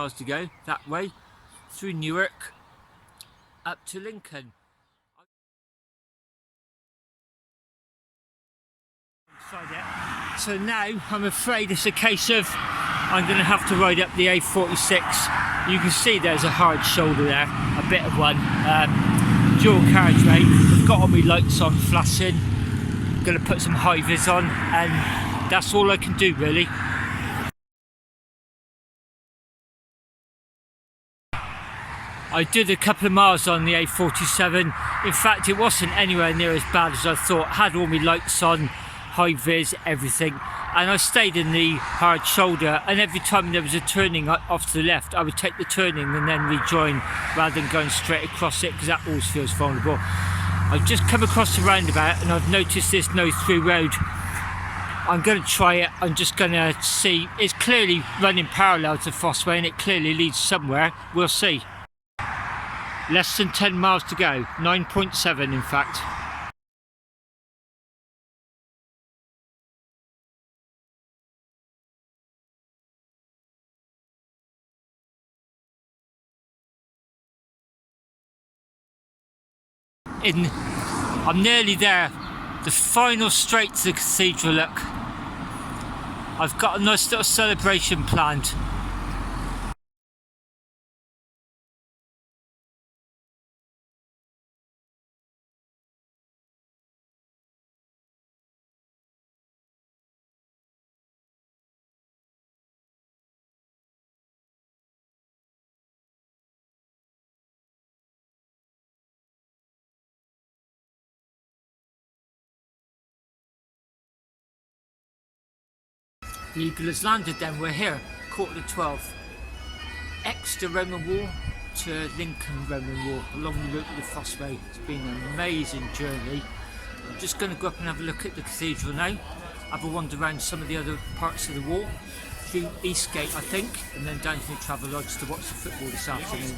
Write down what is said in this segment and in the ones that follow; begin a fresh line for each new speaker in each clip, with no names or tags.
miles to go that way, through Newark, up to Lincoln. So now I'm afraid it's a case of I'm going to have to ride up the A46. You can see there's a hard shoulder there, a bit of one. Dual carriageway. I've got all my lights on flashing. I'm going to put some high vis on, and that's all I can do really. I did a couple of miles on the A47. In fact, it wasn't anywhere near as bad as I thought. Had all my lights on, high vis, everything, and I stayed in the hard shoulder, and every time there was a turning off to the left, I would take the turning and then rejoin rather than going straight across it, because that always feels vulnerable. I've just come across the roundabout and I've noticed this no through road. I'm going to try it. I'm just going to see. It's clearly running parallel to Fosseway and it clearly leads somewhere. We'll see. Less than 10 miles to go, 9.7 in fact. I'm nearly there. The final straight to the cathedral, look. I've got a nice little celebration planned. The Eagle has landed then, we're here, 11:45. Exeter Roman Wall to Lincoln Roman Wall, along the route of the Fosseway. It's been an amazing journey. I'm just going to go up and have a look at the cathedral now, have a wander around some of the other parts of the wall, through Eastgate I think, and then down to the Travelodge to watch the football this afternoon.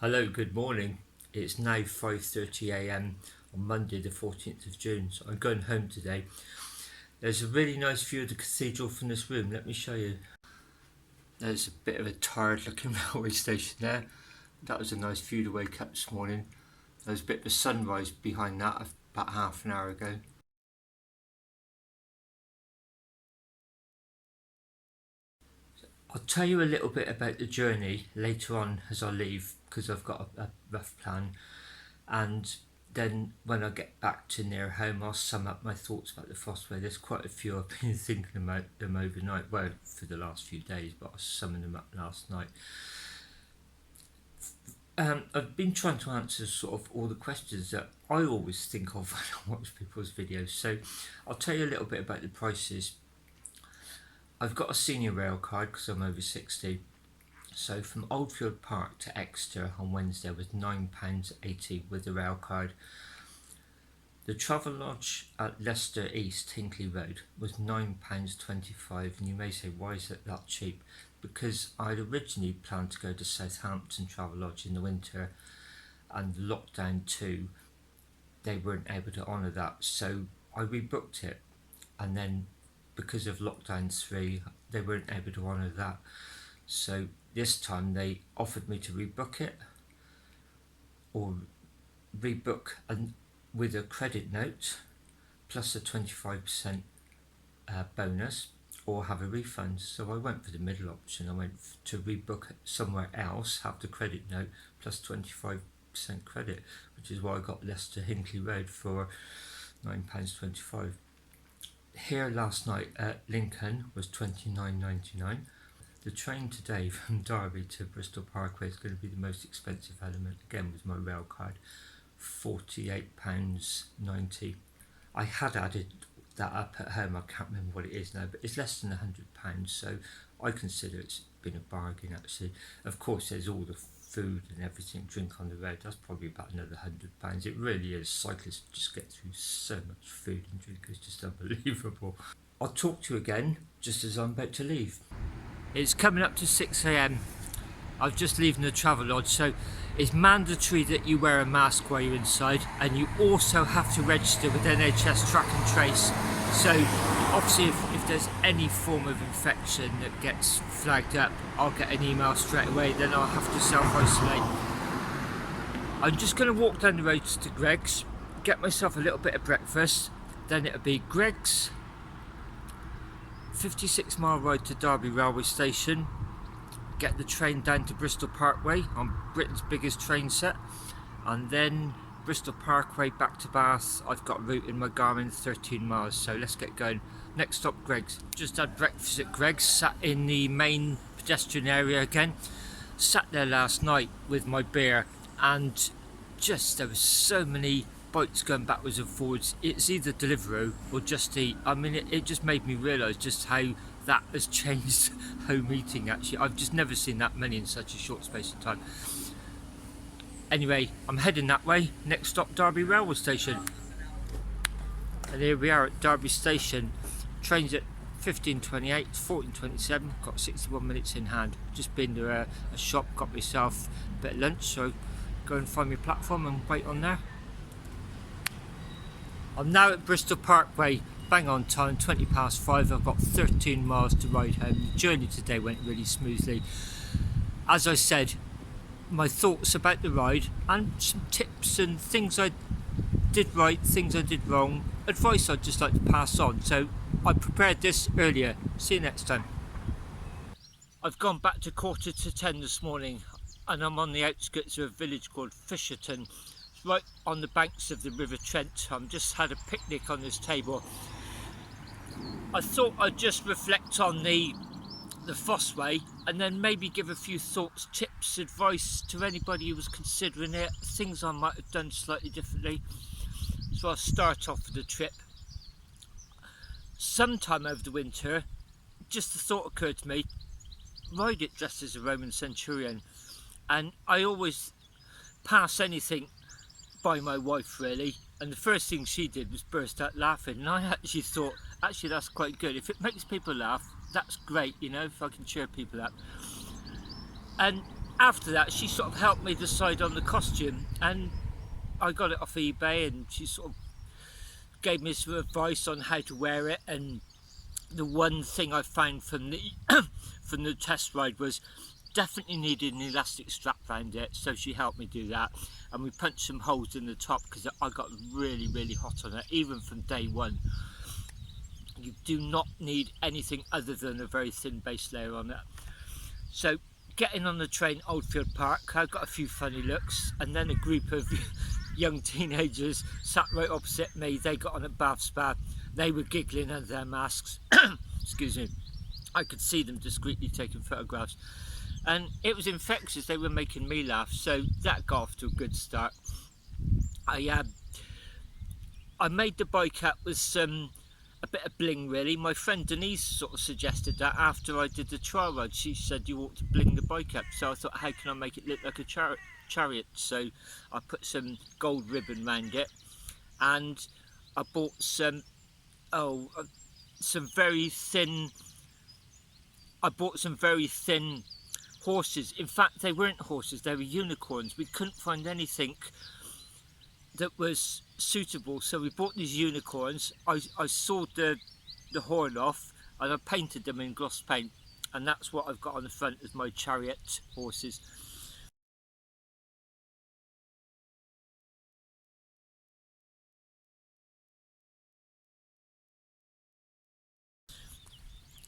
Hello, good morning. It's now 5:30 AM on Monday the 14th of June, so I'm going home today. There's a really nice view of the cathedral from this room, let me show you. There's a bit of a tired looking railway station there. That was a nice view to wake up this morning. There's a bit of a sunrise behind that about half an hour ago. I'll tell you a little bit about the journey later on as I leave, because I've got a rough plan, and then when I get back to near home I'll sum up my thoughts about the Fosseway. There's quite a few I've been thinking about them overnight, well for the last few days, but I was summing them up last night. I've been trying to answer sort of all the questions that I always think of when I watch people's videos. So I'll tell you a little bit about the prices. I've got a senior rail card because I'm over 60. So from Oldfield Park to Exeter on Wednesday was £9.80 with the rail card. The Travelodge at Leicester East, Hinkley Road, was £9.25, and you may say, why is it that cheap? Because I'd originally planned to go to Southampton Travelodge in the winter, and lockdown 2, they weren't able to honour that, so I rebooked it, and then because of lockdown 3, they weren't able to honour that. So this time they offered me to rebook it, or rebook and with a credit note plus a 25% bonus, or have a refund. So I went for the middle option. I went to rebook it somewhere else, have the credit note plus 25% credit, which is why I got Leicester Hinkley Road for £9.25. Here last night at Lincoln was £29.99. The train today from Derby to Bristol Parkway is going to be the most expensive element, again with my rail card, £48.90. I had added that up at home, I can't remember what it is now, but it's less than £100, so I consider it's been a bargain actually. Of course there's all the food and everything, drink on the road, that's probably about another £100. It really is. Cyclists just get through so much food and drink, it's just unbelievable. I'll talk to you again just as I'm about to leave. It's coming up to 6 AM. I've just leaving the Travelodge, so it's mandatory that you wear a mask while you're inside, and you also have to register with NHS Track and Trace. So obviously if there's any form of infection that gets flagged up, I'll get an email straight away, then I'll have to self-isolate. I'm just going to walk down the road to Greggs, get myself a little bit of breakfast, then it'll be Greggs, 56-mile ride to Derby railway station, get the train down to Bristol Parkway on Britain's biggest train set, and then Bristol Parkway back to Bath. I've got a route in my Garmin, 13 miles, so let's get going. Next stop, Greggs. Just had breakfast at Greggs, sat in the main pedestrian area again, sat there last night with my beer, and just there was so many bikes going backwards and forwards. It's either Deliveroo or Just Eat. I mean, it just made me realise just how that has changed home eating actually. I've just never seen that many in such a short space of time. Anyway, I'm heading that way. Next stop, Derby railway station. And here we are at Derby station. Train's at 15:28, it's 14:27, got 61 minutes in hand. Just been to a shop, got myself a bit of lunch, so go and find my platform and wait on there. I'm now at Bristol Parkway, bang on time, 5:20. I've got 13 miles to ride home. The journey today went really smoothly. As I said, my thoughts about the ride and some tips and things I did right, things I did wrong, advice I'd just like to pass on. So I prepared this earlier. See you next time. I've gone back to 9:45 this morning, and I'm on the outskirts of a village called Fisherton, right on the banks of the River Trent. I've just had a picnic on this table. I thought I'd just reflect on the Fosseway and then maybe give a few thoughts, tips, advice to anybody who was considering it, things I might have done slightly differently. So I'll start off with the trip. Sometime over the winter, just a thought occurred to me, ride it dressed as a Roman centurion, and I always pass anything by my wife really, and the first thing she did was burst out laughing, and I actually thought, actually that's quite good. If it makes people laugh, that's great, you know, if I can cheer people up. And after that she sort of helped me decide on the costume, and I got it off eBay, and she sort of gave me some advice on how to wear it. And the one thing I found from the from the test ride was definitely needed an elastic strap around it, so she helped me do that, and we punched some holes in the top because I got really hot on it. Even from day one, you do not need anything other than a very thin base layer on it. So getting on the train, Oldfield Park, I got a few funny looks, and then a group of young teenagers sat right opposite me. They got on at Bath Spa, they were giggling under their masks excuse me. I could see them discreetly taking photographs, and it was infectious. They were making me laugh, so that got off to a good start. I made the bike up with a bit of bling really. My friend Denise sort of suggested that after I did the Travelodge. She said you ought to bling the bike up, so I thought, how can I make it look like a chariot? So I put some gold ribbon around it, and I bought some very thin. I bought some very thin horses. In fact, they weren't horses, they were unicorns. We couldn't find anything that was suitable, so we bought these unicorns. I sawed the horn off and I painted them in gloss paint, and that's what I've got on the front as my chariot horses.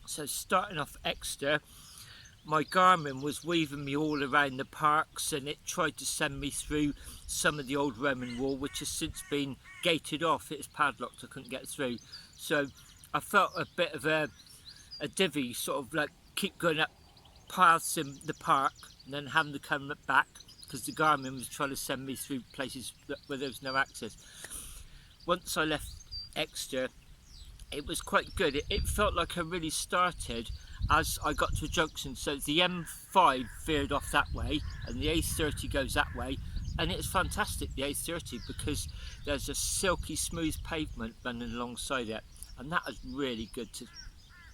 So starting off Exeter, my Garmin was weaving me all around the parks, and it tried to send me through some of the old Roman wall, which has since been gated off. It's padlocked, I couldn't get through. So I felt a bit of a divvy, sort of like keep going up paths in the park and then having to come back, because the Garmin was trying to send me through places where there was no access. Once I left Exeter, it was quite good. It felt like I really started as I got to a junction. So the M5 veered off that way and the A30 goes that way, and it's fantastic, the A30, because there's a silky smooth pavement running alongside it, and that is really good to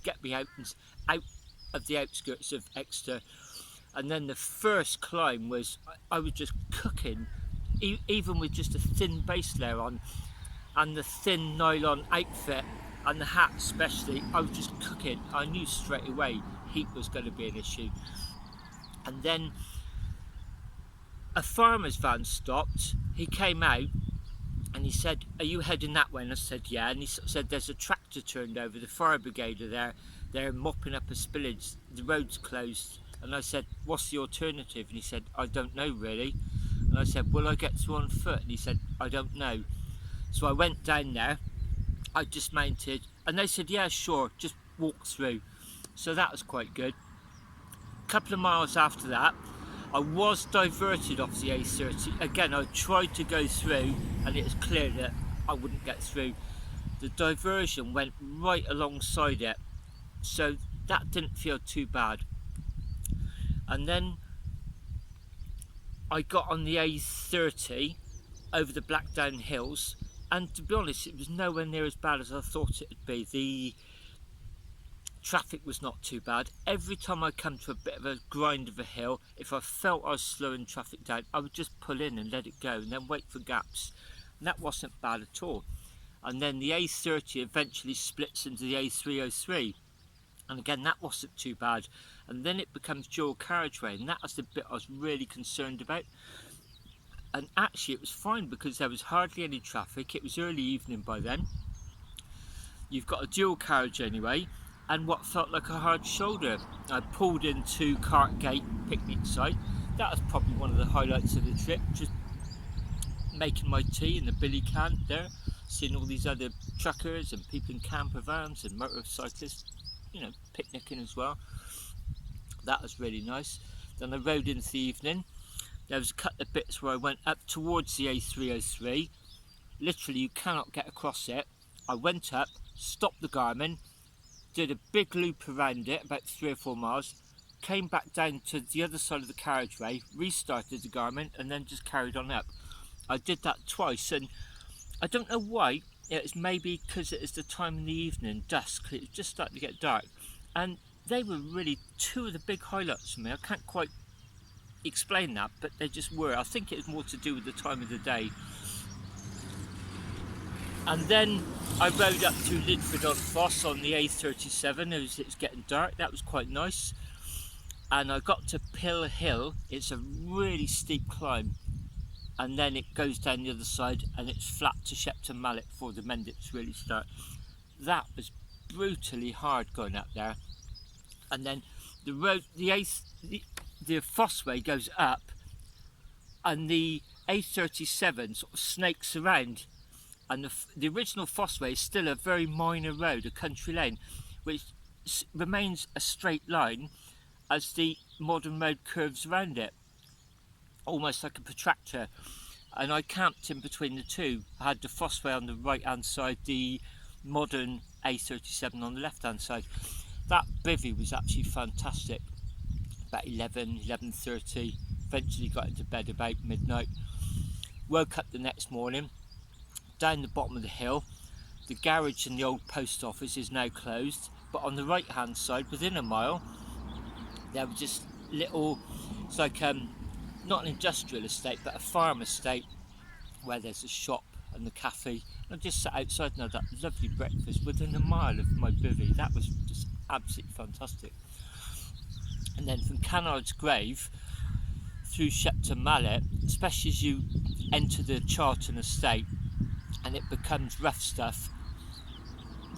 get me out of the outskirts of Exeter. And then the first climb was, I was just cooking, even with just a thin base layer on and the thin nylon outfit and the hat especially. I was just cooking. I knew straight away heat was going to be an issue. And then a farmer's van stopped. He came out and he said, "Are you heading that way?" And I said, "Yeah." And he said, "There's a tractor turned over, the fire brigade are there, they're mopping up a spillage, the road's closed." And I said, "What's the alternative?" And he said, "I don't know really." And I said, "Will I get through on foot?" And he said, "I don't know." So I went down there, I dismounted, and they said, "Yeah, sure, just walk through." So that was quite good. A couple of miles after that, I was diverted off the A30. Again, I tried to go through and it was clear that I wouldn't get through. The diversion went right alongside it, so that didn't feel too bad. And then I got on the A30 over the Blackdown Hills, and to be honest, it was nowhere near as bad as I thought it would be. The traffic was not too bad. Every time I come to a bit of a grind of a hill, if I felt I was slowing traffic down, I would just pull in and let it go and then wait for gaps. And that wasn't bad at all. And then the A30 eventually splits into the A303. And again, that wasn't too bad. And then it becomes dual carriageway, and that was the bit I was really concerned about. And actually it was fine because there was hardly any traffic. It was early evening by then. You've got a dual carriage anyway, and what felt like a hard shoulder. I pulled into Cartgate picnic site. That was probably one of the highlights of the trip, just making my tea in the billy can there, seeing all these other truckers and people in camper vans and motorcyclists, you know, picnicking as well. That was really nice. Then I rode into the evening. There was a couple of bits where I went up towards the A303. Literally, you cannot get across it. I went up, stopped the Garmin, did a big loop around it, about 3 or 4 miles, came back down to the other side of the carriageway, restarted the Garmin, and then just carried on up. I did that twice, and I don't know why. It's maybe because it is the time in the evening, dusk. It was just starting to get dark, and they were really two of the big highlights for me. I can't quite explain that, but they just were. I think it was more to do with the time of the day. And then I rode up to Lidford on Foss on the A37 as it was getting dark. That was quite nice. And I got to Pill Hill. It's a really steep climb, and then it goes down the other side and it's flat to Shepton Mallet before the Mendicks really start. That was brutally hard going up there. And then the road, the Fosseway goes up, and the A37 sort of snakes around, and the original Fosseway is still a very minor road, a country lane, which remains a straight line as the modern road curves around it, almost like a protractor. And I camped in between the two. I had the Fosseway on the right hand side, the modern A37 on the left hand side. That bivvy was actually fantastic. About 11:30, eventually got into bed about midnight. Woke up the next morning, down the bottom of the hill. The garage and the old post office is now closed, but on the right hand side, within a mile, there were just little, it's like not an industrial estate but a farm estate where there's a shop and the cafe. I just sat outside and had that lovely breakfast within a mile of my bivvy. That was just absolutely fantastic. And then from Canard's Grave through Shepton Mallet, especially as you enter the Charlton estate and it becomes rough stuff,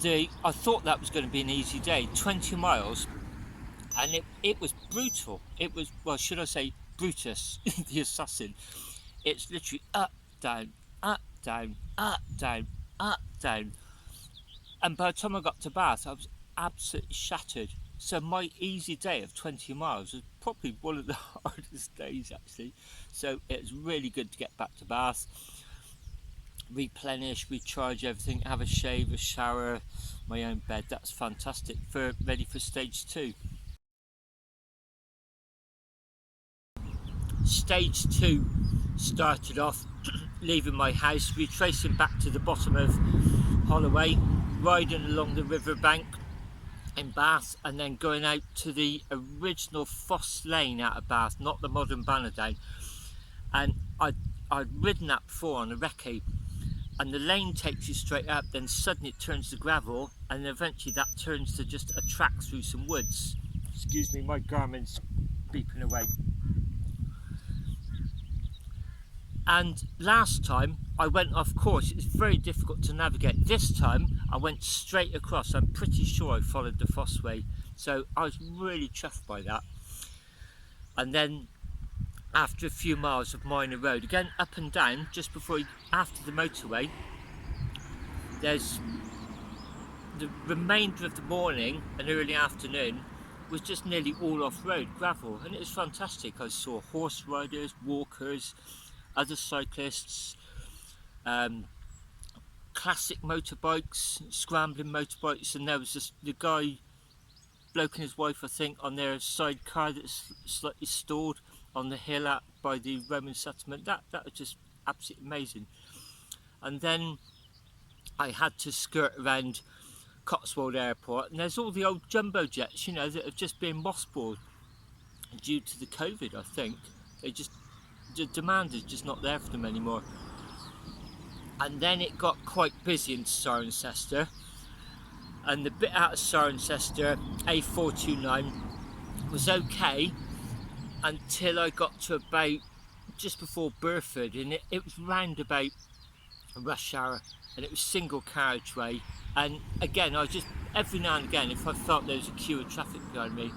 I thought that was going to be an easy day, 20 miles, and it was brutal. It was, well, should I say Brutus the assassin. It's literally up, down, up, down, up, down, up, down. And by the time I got to Bath, I was absolutely shattered. So my easy day of 20 miles was probably one of the hardest days actually. So it was really good to get back to Bath, replenish, recharge everything, have a shave, a shower, my own bed. That's fantastic, ready for stage 2. Stage 2 started off leaving my house, retracing back to the bottom of Holloway, riding along the riverbank in Bath, and then going out to the original Foss Lane out of Bath, not the modern Bannerdown. And I'd ridden that before on a recce, and the lane takes you straight up, then suddenly it turns to gravel, and eventually that turns to just a track through some woods. Excuse me, my Garmin's beeping away. And last time I went off course. It's very difficult to navigate. This time I went straight across. I'm pretty sure I followed the Fosseway, so I was really chuffed by that. And then after a few miles of minor road, again up and down, just before after the motorway, there's the remainder of the morning and early afternoon was just nearly all off-road gravel, and it was fantastic. I saw horse riders, walkers, other cyclists, classic motorbikes, scrambling motorbikes, and there was just the bloke and his wife, I think, on their sidecar that's slightly stalled on the hill out by the Roman settlement. That was just absolutely amazing. And then I had to skirt around Cotswold Airport, and there's all the old jumbo jets, you know, that have just been mothballed due to the COVID, I think. The demand is just not there for them anymore. And then it got quite busy in Cirencester, and the bit out of Cirencester, A429, was okay until I got to about just before Burford, and it was round about rush hour, and it was single carriageway. And again, I just, every now and again, if I felt there was a queue of traffic behind me,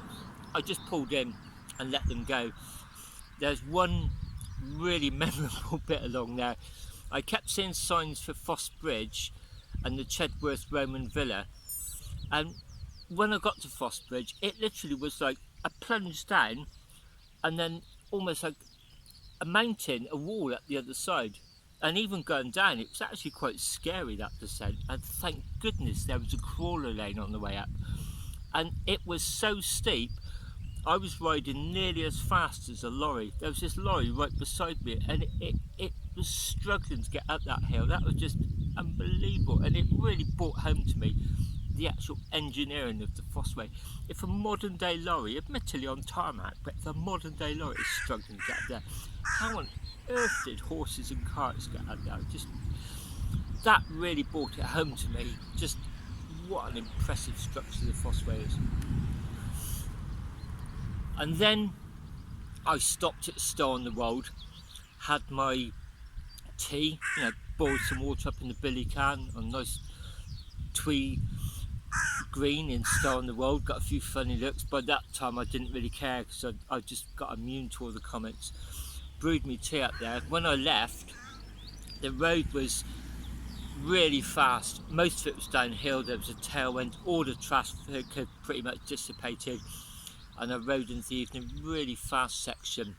I just pulled in and let them go. There's one really memorable bit along there. I kept seeing signs for Foss Bridge and the Chedworth Roman Villa, and when I got to Foss Bridge, it literally was like a plunge down and then almost like a mountain, a wall at the other side. And even going down, it was actually quite scary, that descent, and thank goodness there was a crawler lane on the way up. And it was so steep, I was riding nearly as fast as a lorry. There was this lorry right beside me, and it was struggling to get up that hill. That was just unbelievable, and it really brought home to me the actual engineering of the Fosseway. If a modern day lorry, admittedly on tarmac, but if a modern day lorry is struggling to get up there, how on earth did horses and carts get up there? Just, that really brought it home to me, just what an impressive structure the Fosseway is. And then I stopped at a store on the road, had my tea, you know, boiled some water up in the billy can, a nice twee green in Star on the Road, got a few funny looks. By that time I didn't really care because I just got immune to all the comments. Brewed me tea up there. When I left, the road was really fast. Most of it was downhill, there was a tailwind, all the traffic had pretty much dissipated, and I rode into the evening really fast section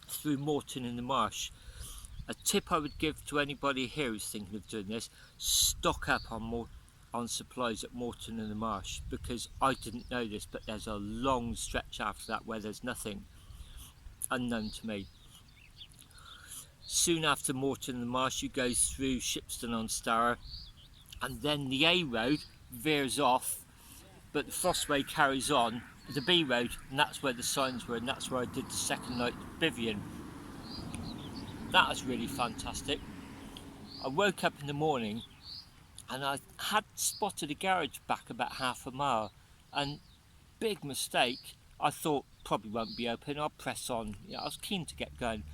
through Moreton in the Marsh. A tip I would give to anybody here who's thinking of doing this: stock up on supplies at Moreton in the Marsh, because I didn't know this, but there's a long stretch after that where there's nothing, unknown to me. Soon after Moreton in the Marsh you go through Shipston on Stour, and then the A road veers off, but the Fosseway carries on, the B road, and that's where the signs were, and that's where I did the second night bivvying. That was really fantastic. I woke up in the morning and I had spotted a garage back about half a mile, and big mistake, I thought probably won't be open, I'll press on. I was keen to get going,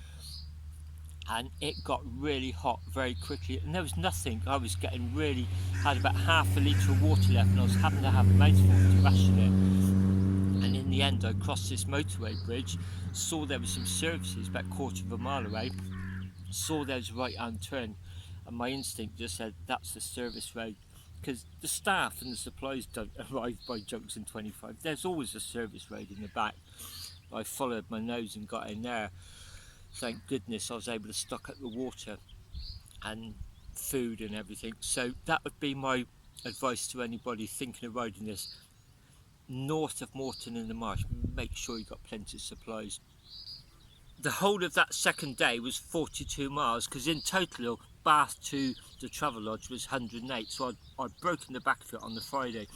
and it got really hot very quickly, and there was nothing. I was getting really, had about half a litre of water left, and I was having to have a mouthful to ration it. And in the end I crossed this motorway bridge, saw there were some services about a quarter of a mile away, saw there was a right hand turn, and my instinct just said that's the service road, because the staff and the supplies don't arrive by junction 25. There's always a service road in the back. I followed my nose and got in there. Thank goodness I was able to stock up the water and food and everything. So that would be my advice to anybody thinking of riding this north of Moreton in the Marsh. Make sure you've got plenty of supplies. The whole of that second day was 42 miles, because in total Bath to the Travelodge was 108, so I'd broken the back of it on the Friday.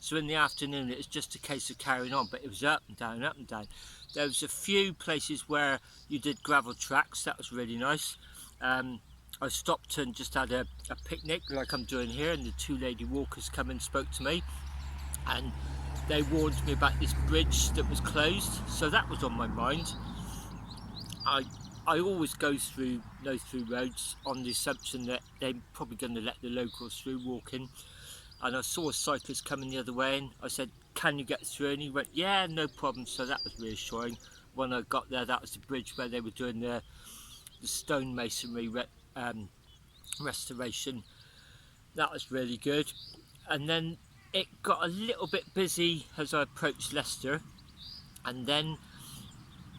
So in the afternoon it was just a case of carrying on, but it was up and down, up and down. There was a few places where you did gravel tracks, that was really nice. I stopped and just had a picnic like I'm doing here, and the two lady walkers come and spoke to me, and they warned me about this bridge that was closed, so that was on my mind. I always go through roads on the assumption that they're probably going to let the locals through walking, and I saw a cyclist coming the other way, and I said, can you get through? And he went, yeah, no problem. So that was reassuring. When I got there, that was the bridge where they were doing the stone masonry restoration. That was really good. And then it got a little bit busy as I approached Leicester, and then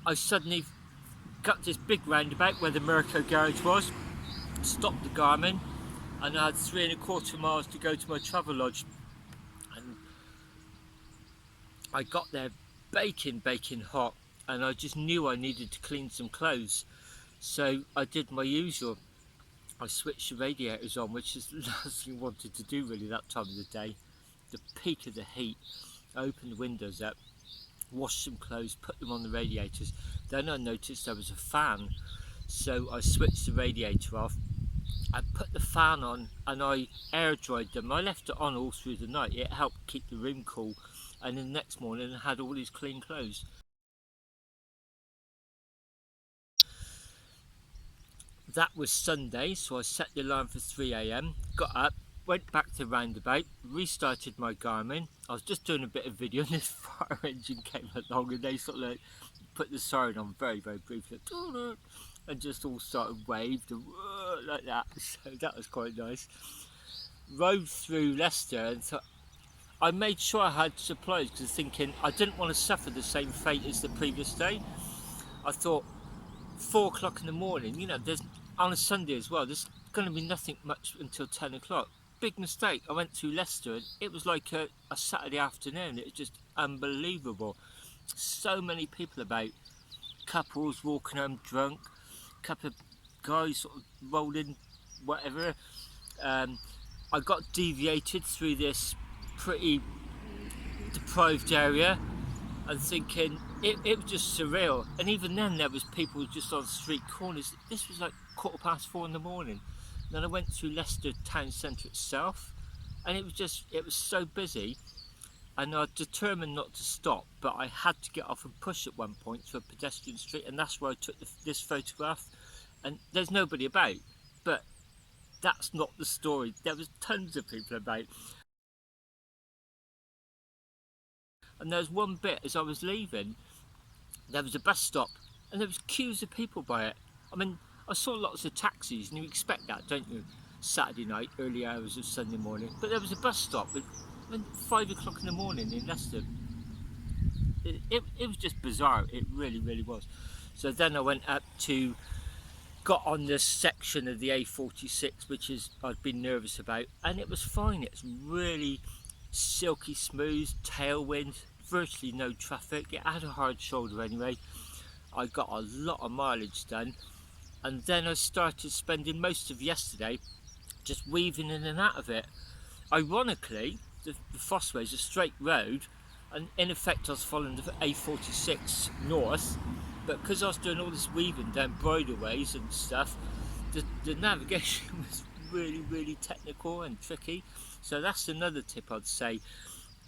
I suddenly got this big roundabout where the Mirko garage was, stopped the Garmin, and I had 3¼ miles to go to my Travelodge. And I got there baking hot, and I just knew I needed to clean some clothes. So I did my usual. I switched the radiators on, which is the last thing I wanted to do really that time of the day. The peak of the heat. I opened the windows up, washed some clothes, put them on the radiators. Then I noticed there was a fan, so I switched the radiator off. I put the fan on and I air dried them. I left it on all through the night. It helped keep the room cool, and then the next morning I had all these clean clothes. That was Sunday, so I set the alarm for 3 AM, got up, went back to the roundabout, restarted my Garmin. I was just doing a bit of video and this fire engine came along, and they sort of like put the siren on very briefly, and just all started waved and like that, so that was quite nice. Rode through Leicester and thought, I made sure I had supplies, because thinking I didn't want to suffer the same fate as the previous day. I thought 4 o'clock in the morning, you know, there's on a Sunday as well, there's going to be nothing much until 10 o'clock. Big mistake. I went through Leicester and it was like a Saturday afternoon. It was just unbelievable. So many people about, couples walking home drunk, a couple of guys sort of rolling, whatever. I got deviated through this pretty deprived area, and thinking it was just surreal. And even then there was people just on street corners. This was like 4:15 in the morning. Then I went through Leicester town centre itself, and it was so busy, and I determined not to stop, but I had to get off and push at one point to a pedestrian street, and that's where I took this photograph. And there's nobody about, but that's not the story. There was tons of people about. And there was one bit as I was leaving, there was a bus stop and there was queues of people by it. I mean, I saw lots of taxis and you expect that, don't you? Saturday night, early hours of Sunday morning. But there was a bus stop at 5 o'clock in the morning in Leicester. It was just bizarre. It really, really was. So then I went up to, got on this section of the A46, which is I'd been nervous about, and it was fine. It's really silky smooth, tailwind, virtually no traffic. It had a hard shoulder anyway. I got a lot of mileage done, and then I started spending most of yesterday just weaving in and out of it. Ironically, the Fosseway is a straight road, and in effect I was following the A46 north, but because I was doing all this weaving down bridleways and stuff, the navigation was really, really technical and tricky. So that's another tip I'd say.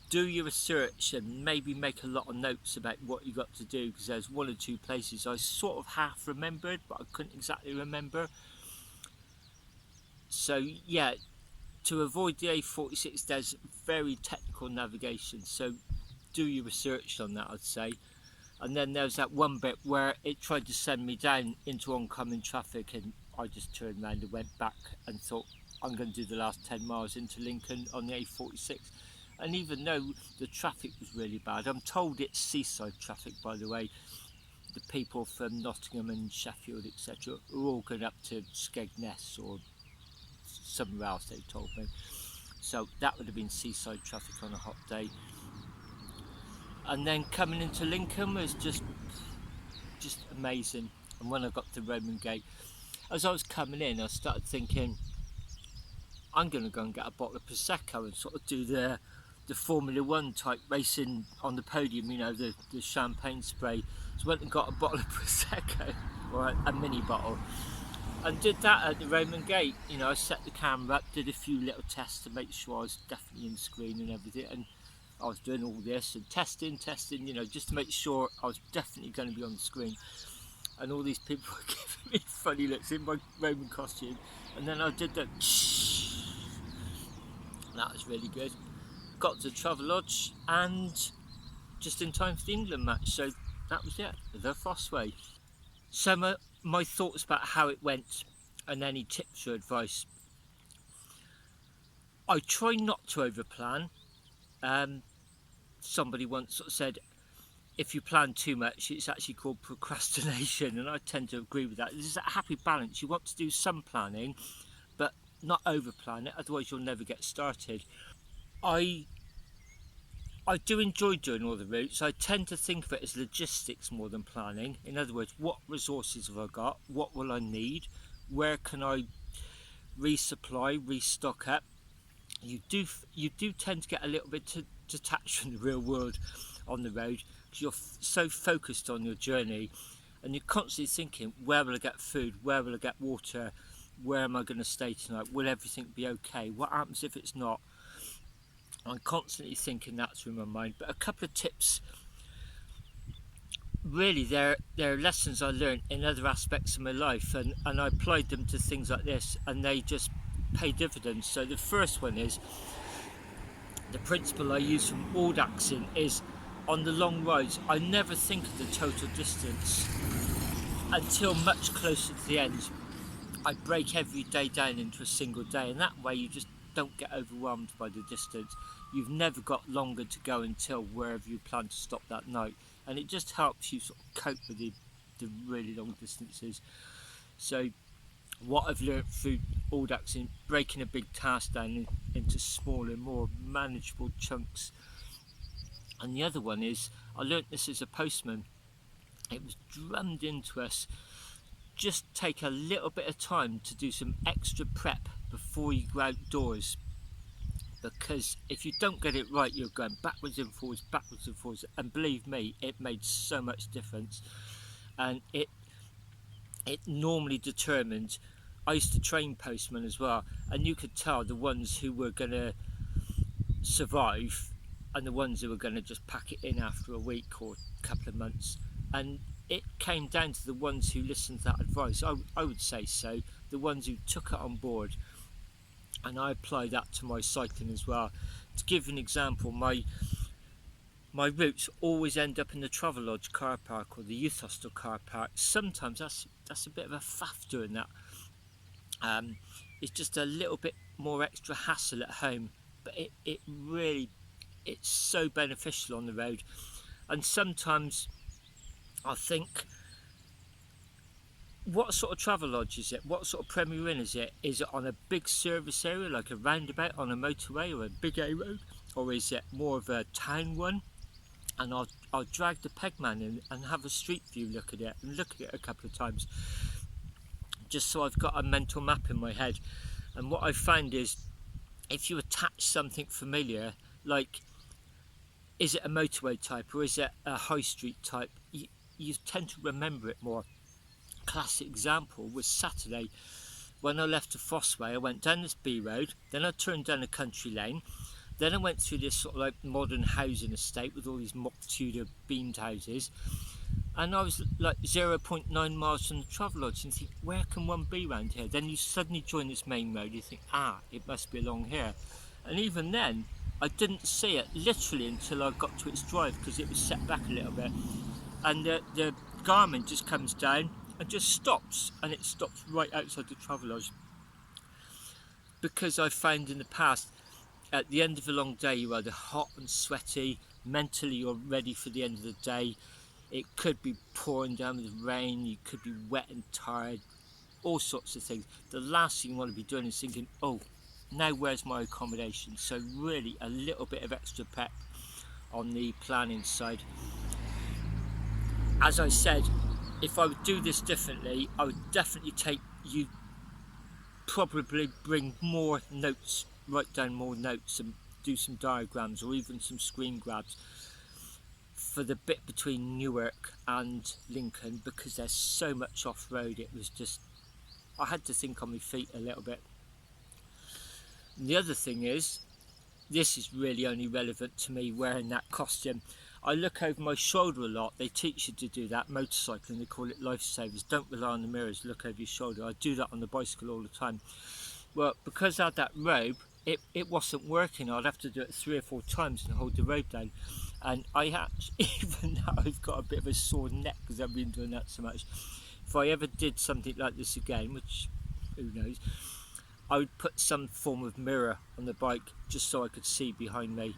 Do your research and maybe make a lot of notes about what you got to do, because there's one or two places I sort of half remembered, but I couldn't exactly remember. So yeah, to avoid the A46, there's very technical navigation, so do your research on that, I'd say. And then there's that one bit where it tried to send me down into oncoming traffic, and I just turned around and went back and thought, I'm going to do the last 10 miles into Lincoln on the A46. And even though the traffic was really bad, I'm told it's seaside traffic, by the way. The people from Nottingham and Sheffield, etc., are all going up to Skegness or somewhere else, they told me. So that would have been seaside traffic on a hot day. And then coming into Lincoln was just amazing. And when I got to Roman Gate, as I was coming in, I started thinking, I'm going to go and get a bottle of Prosecco and sort of do the Formula One type racing on the podium, you know, the champagne spray. So I went and got a bottle of Prosecco, or a mini bottle, and did that at the Roman Gate. You know, I set the camera up, did a few little tests to make sure I was definitely in screen and everything, and I was doing all this and testing, you know, just to make sure I was definitely going to be on the screen. And all these people were giving me funny looks in my Roman costume, and then I did that. That was really good. Got to Travelodge and just in time for the England match, so that was it, the Fosseway. So my thoughts about how it went and any tips or advice. I try not to overplan. Somebody once sort of said, if you plan too much, it's actually called procrastination, and I tend to agree with that. There's a happy balance. You want to do some planning, but not overplan it, otherwise you'll never get started. I do enjoy doing all the routes. I tend to think of it as logistics more than planning. In other words, what resources have I got? What will I need? Where can I resupply, restock up? You do tend to get a little bit detached from the real world on the road, because you're so focused on your journey, and you're constantly thinking, where will I get food? Where will I get water? Where am I going to stay tonight? Will everything be okay? What happens if it's not? I'm constantly thinking that through my mind. But a couple of tips, really, they're lessons I learned in other aspects of my life, and I applied them to things like this, and they just pay dividends. So the first one is, the principle I use from Audaxing is, on the long rides, I never think of the total distance until much closer to the end. I break every day down into a single day, and that way you just don't get overwhelmed by the distance. You've never got longer to go until wherever you plan to stop that night, and it just helps you sort of cope with the really long distances. So what I've learned through Audaxing, breaking a big task down into smaller, more manageable chunks. And the other one is, I learnt this as a postman. It was drummed into us, just take a little bit of time to do some extra prep before you go outdoors, because if you don't get it right, you're going backwards and forwards, and believe me, it made so much difference. And it normally determined, I used to train postmen as well, and you could tell the ones who were going to survive and the ones who were going to just pack it in after a week or a couple of months. And it came down to the ones who listened to that advice. I would say so, the ones who took it on board. And I apply that to my cycling as well. To give an example, my routes always end up in the Travelodge car park or the youth hostel car park. Sometimes that's a bit of a faff doing that. is just a little bit more extra hassle at home, but it really, it's so beneficial on the road. And sometimes I think, what sort of Travelodge is it? What sort of Premier Inn is it? Is it on a big service area like a roundabout on a motorway or a big A road? Or is it more of a town one? And I'll drag the Pegman in and have a street view look at it and look at it a couple of times, just so I've got a mental map in my head. And what I find is, if you attach something familiar, like, is it a motorway type or is it a high street type, you tend to remember it more. Classic example was Saturday when I left to Fosseway. I went down this B road, then I turned down a country lane, then I went through this sort of like modern housing estate with all these mock Tudor beamed houses, and I was like 0.9 miles from the Travelodge, and think, where can one be round here? Then you suddenly join this main road, you think, it must be along here. And even then I didn't see it literally until I got to its drive, because it was set back a little bit, and the Garmin just comes down and just stops, and it stops right outside the Travelodge. Because I've found in the past, at the end of a long day, you're either hot and sweaty, mentally you're ready for the end of the day, it could be pouring down with rain, you could be wet and tired, all sorts of things. The last thing you want to be doing is thinking, oh, now where's my accommodation? So really a little bit of extra pep on the planning side. As I said, if I would do this differently, I would definitely probably bring more notes, write down more notes and do some diagrams or even some screen grabs for the bit between Newark and Lincoln, because there's so much off-road. It was just, I had to think on my feet a little bit. And the other thing is, this is really only relevant to me wearing that costume. I look over my shoulder a lot. They teach you to do that motorcycling, they call it lifesavers. Don't rely on the mirrors, look over your shoulder. I do that on the bicycle all the time. Well, because I had that robe, it wasn't working. I'd have to do it 3 or 4 times and hold the robe down. And I actually, even now I've got a bit of a sore neck because I've been doing that so much. If I ever did something like this again, which who knows, I would put some form of mirror on the bike just so I could see behind me.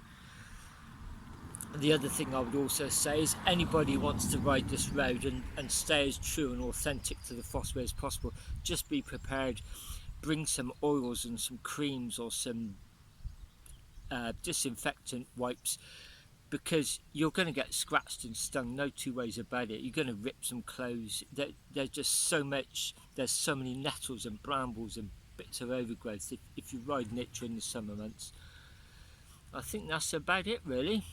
The other thing I would also say is, anybody who wants to ride this road and stay as true and authentic to the Fosseway as possible, just be prepared. Bring some oils and some creams or some disinfectant wipes, because you're going to get scratched and stung, no two ways about it. You're going to rip some clothes. There's just so much, there's so many nettles and brambles and bits of overgrowth if you ride it during the summer months. I think that's about it really.